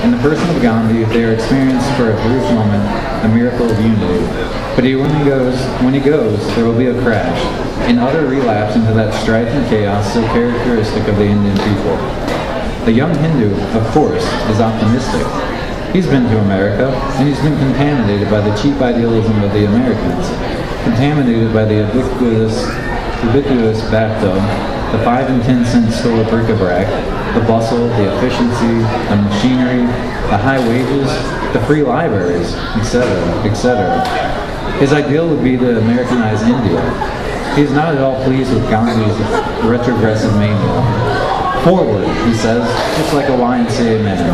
In the person of Gandhi, they are experienced for a brief moment the miracle of unity. But when he goes, there will be a crash, an utter relapse into that strife and chaos so characteristic of the Indian people. The young Hindu, of course, is optimistic. He's been to America, and he's been contaminated by the cheap idealism of the Americans, contaminated by the ubiquitous bathtub, the 5 and 10 cent store bric-a-brac, the bustle, the efficiency, the machinery, the high wages, the free libraries, etc., etc. His ideal would be to Americanize India. He is not at all pleased with Gandhi's retrogressive mania. Forward, he says, just like a YMCA man.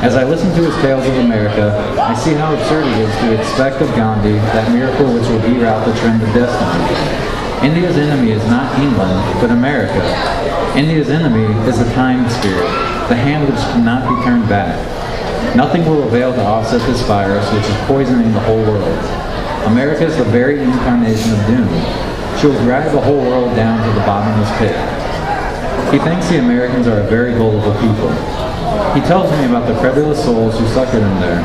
As I listen to his tales of America, I see how absurd it is to expect of Gandhi that miracle which will reroute the trend of destiny. India's enemy is not England, but America. India's enemy is the time spirit, the hand which cannot be turned back. Nothing will avail to offset this virus which is poisoning the whole world. America is the very incarnation of doom. She will drag the whole world down to the bottomless pit. He thinks the Americans are a very gullible people. He tells me about the credulous souls who succored him there.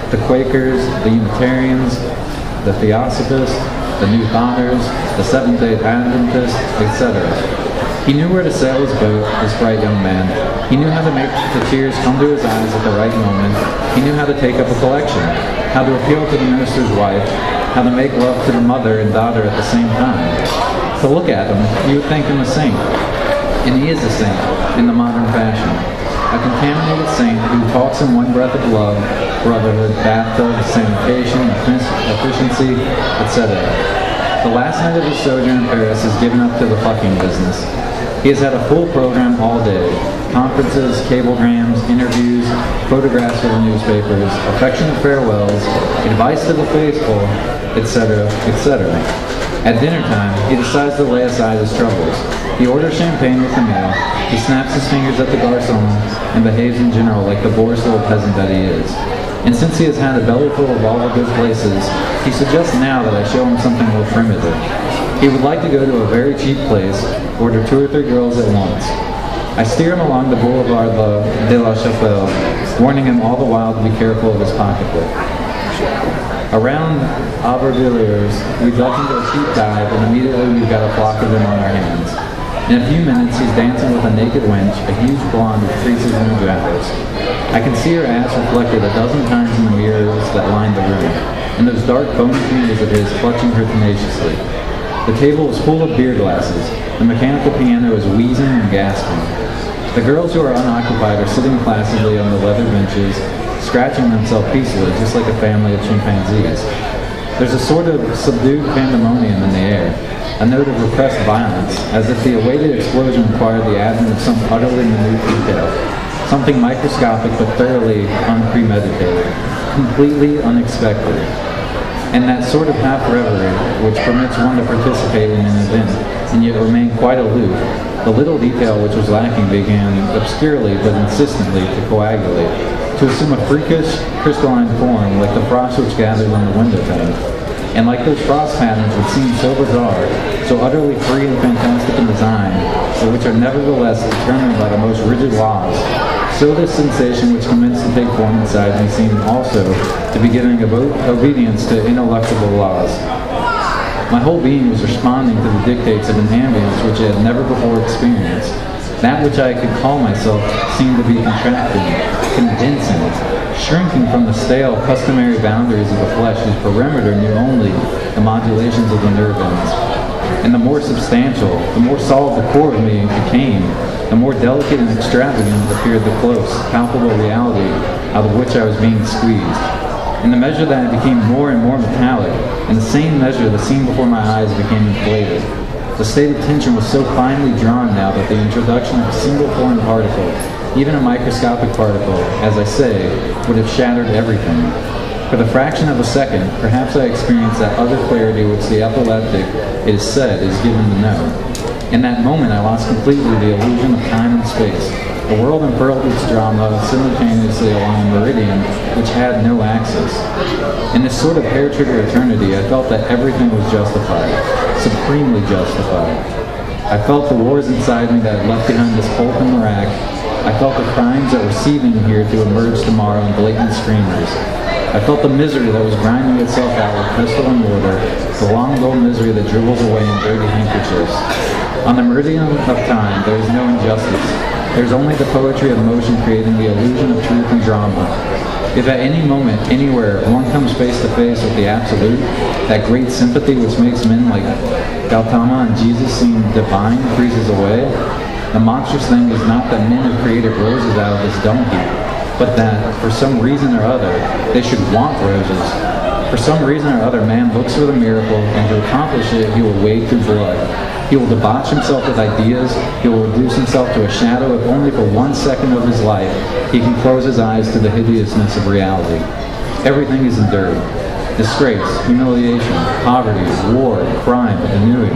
The Quakers, the Unitarians, the Theosophists, the New Thoughters, the Seventh-day Adventists, etc. He knew where to sail his boat, this bright young man. He knew how to make the tears come to his eyes at the right moment. He knew how to take up a collection, how to appeal to the minister's wife, how to make love to the mother and daughter at the same time. To look at him, you would think him a saint. And he is a saint, in the modern fashion. A contaminated saint who talks in one breath of love, brotherhood, bathtub, sanitation, efficiency, etc. The last night of his sojourn in Paris is given up to the fucking business. He has had a full program all day. Conferences, cablegrams, interviews, photographs for the newspapers, affectionate farewells, advice to the faithful, etc., etc. At dinner time, he decides to lay aside his troubles. He orders champagne with the meal, he snaps his fingers at the garçon, and behaves in general like the boorish little peasant that he is. And since he has had a belly full of all the good places, he suggests now that I show him something more primitive. He would like to go to a very cheap place, order 2 or 3 girls at once. I steer him along the Boulevard de la Chapelle, warning him all the while to be careful of his pocketbook. Around Aubervilliers, we duck into a cheap dive, and immediately we've got a flock of them on our hands. In a few minutes, he's dancing with a naked wench, a huge blonde with creases in her jackets. I can see her ass reflected a dozen times in the mirrors that line the room, and those dark, bony fingers of his clutching her tenaciously. The table is full of beer glasses. The mechanical piano is wheezing and gasping. The girls who are unoccupied are sitting placidly on the leather benches, scratching themselves peacefully, just like a family of chimpanzees. There's a sort of subdued pandemonium in the air, a note of repressed violence, as if the awaited explosion required the advent of some utterly minute detail, something microscopic but thoroughly unpremeditated, completely unexpected. And that sort of half-reverie, which permits one to participate in an event, and yet remain quite aloof, the little detail which was lacking began obscurely but insistently to coagulate, to assume a freakish, crystalline form like the frost which gathered on the window pane. And like those frost patterns which seem so bizarre, so utterly free and fantastic in design, but which are nevertheless determined by the most rigid laws, so this sensation which commenced to take form inside me seemed also to be giving obedience to ineluctable laws. My whole being was responding to the dictates of an ambience which I had never before experienced. That which I could call myself seemed to be contracting, condensing, shrinking from the stale, customary boundaries of the flesh whose perimeter knew only the modulations of the nerve ends. And the more substantial, the more solid the core of me became, the more delicate and extravagant appeared the close, palpable reality out of which I was being squeezed. In the measure that it became more and more metallic, in the same measure the scene before my eyes became inflated. The state of tension was so finely drawn now that the introduction of a single foreign particle, even a microscopic particle, as I say, would have shattered everything. For the fraction of a second, perhaps I experienced that other clarity which the epileptic, it is said, is given to know. In that moment I lost completely the illusion of time and space. The world unfurled its drama simultaneously along a meridian which had no axis. In this sort of hair-trigger eternity, I felt that everything was justified, supremely justified. I felt the wars inside me that had left behind this pulp in the rack, I felt the crimes that were seething here to emerge tomorrow in blatant screamers. I felt the misery that was grinding itself out with pestle and mortar, the long ago misery that dribbles away in dirty handkerchiefs. On the meridian of time, there is no injustice. There is only the poetry of motion creating the illusion of truth and drama. If at any moment, anywhere, one comes face to face with the absolute, that great sympathy which makes men like Gautama and Jesus seem divine freezes away, the monstrous thing is not that men have created roses out of this dung heap, but that, for some reason or other, they should want roses. For some reason or other, man looks for the miracle, and to accomplish it, he will wade through blood. He will debauch himself with ideas. He will reduce himself to a shadow if only for 1 second of his life he can close his eyes to the hideousness of reality. Everything is endured. Disgrace, humiliation, poverty, war, crime, ennui.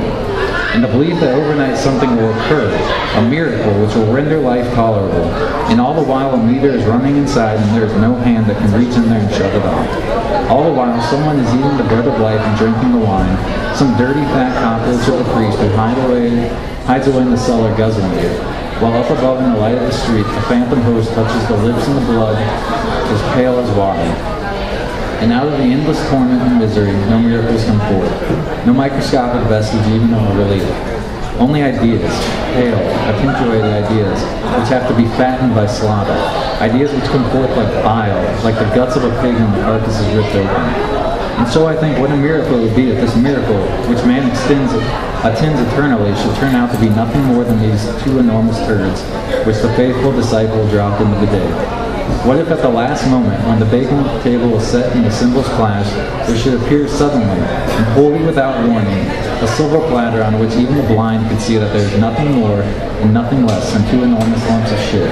And the belief that overnight something will occur, a miracle which will render life tolerable. And all the while a meter is running inside and there is no hand that can reach in there and shut it off. All the while someone is eating the bread of life and drinking the wine, some dirty fat cockroach of a priest who hides away in the cellar guzzling it, while up above in the light of the street a phantom host touches the lips and the blood as pale as water. And out of the endless torment and misery, no miracles come forth, no microscopic vestige even of a relief. Only ideas, pale, attenuated ideas, which have to be fattened by slaughter. Ideas which come forth like bile, like the guts of a pig when the carcass is ripped open. And so I think what a miracle it would be if this miracle, which man attends eternally, should turn out to be nothing more than these two enormous turds, which the faithful disciple dropped into the day. What if at the last moment, when the baking table was set and the cymbals clashed, there should appear suddenly, and wholly without warning, a silver platter on which even the blind could see that there is nothing more and nothing less than two enormous lumps of shit.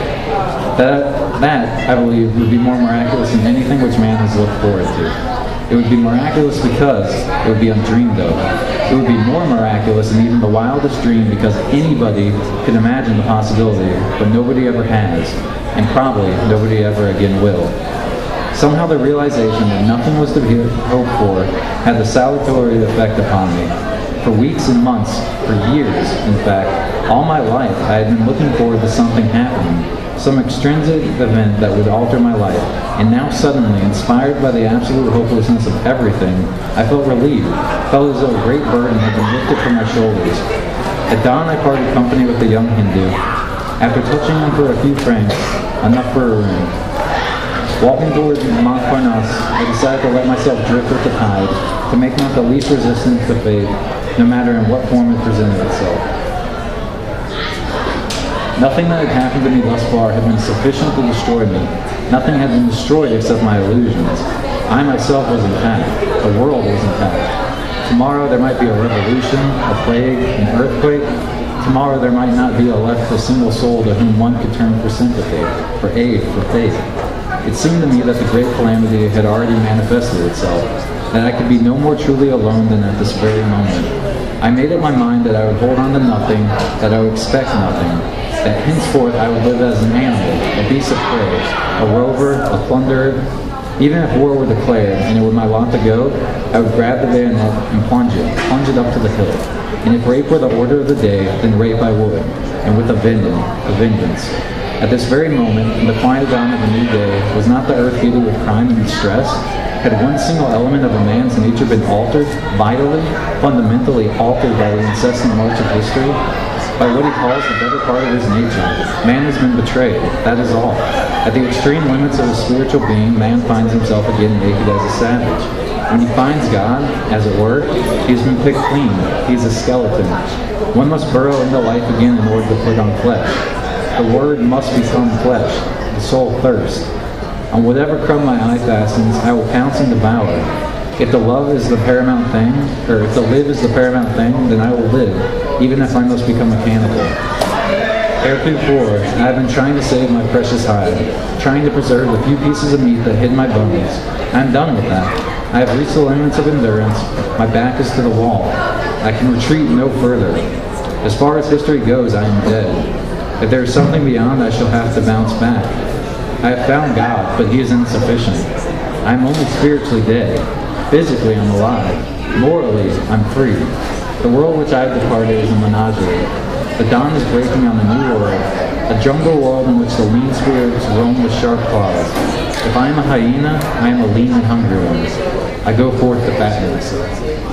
That, I believe, would be more miraculous than anything which man has looked forward to. It would be miraculous because it would be undreamed of. It would be more miraculous than even the wildest dream because anybody could imagine the possibility, but nobody ever has, and probably nobody ever again will. Somehow the realization that nothing was to be hoped for had the salutary effect upon me. For weeks and months, for years, in fact, all my life I had been looking forward to something happening, some extrinsic event that would alter my life, and now suddenly, inspired by the absolute hopelessness of everything, I felt relieved, felt as though a great burden had been lifted from my shoulders. At dawn I parted company with the young Hindu. After touching him for a few francs, enough for a room. Walking toward Montparnasse, I decided to let myself drift with the tide, to make not the least resistance to fate, no matter in what form it presented itself. Nothing that had happened to me thus far had been sufficient to destroy me. Nothing had been destroyed except my illusions. I myself was intact. The world was intact. Tomorrow there might be a revolution, a plague, an earthquake. Tomorrow there might not be left a single soul to whom one could turn for sympathy, for aid, for faith. It seemed to me that the great calamity had already manifested itself, that I could be no more truly alone than at this very moment. I made up my mind that I would hold on to nothing, that I would expect nothing, that henceforth I would live as an animal, a beast of prey, a rover, a plunderer. Even if war were declared, and it were my lot to go, I would grab the bayonet and plunge it up to the hilt. And if rape were the order of the day, then rape I would, and with a vengeance. At this very moment, in the quiet dawn of a new day, was not the earth heated with crime and distress? Had one single element of a man's nature been altered, vitally, fundamentally altered by the incessant march of history? By what he calls the better part of his nature, man has been betrayed, that is all. At the extreme limits of his spiritual being, man finds himself again naked as a savage. When he finds God, as it were, he has been picked clean, he is a skeleton. One must burrow into life again in order to put on flesh. The word must become flesh, the soul thirsts. On whatever crumb my eye fastens, I will pounce and devour. If the love is the paramount thing, or if the live is the paramount thing, then I will live, even if I must become a cannibal. Heretofore, I have been trying to save my precious hide, trying to preserve the few pieces of meat that hid my bones. I am done with that. I have reached the limits of endurance. My back is to the wall. I can retreat no further. As far as history goes, I am dead. If there is something beyond, I shall have to bounce back. I have found God, but he is insufficient. I am only spiritually dead. Physically, I'm alive. Morally, I'm free. The world which I have departed is a menagerie. The dawn is breaking on the new world, a A jungle world in which the lean spirits roam with sharp claws. If I am a hyena, I am a lean and hungry one. I go forth to fatten myself.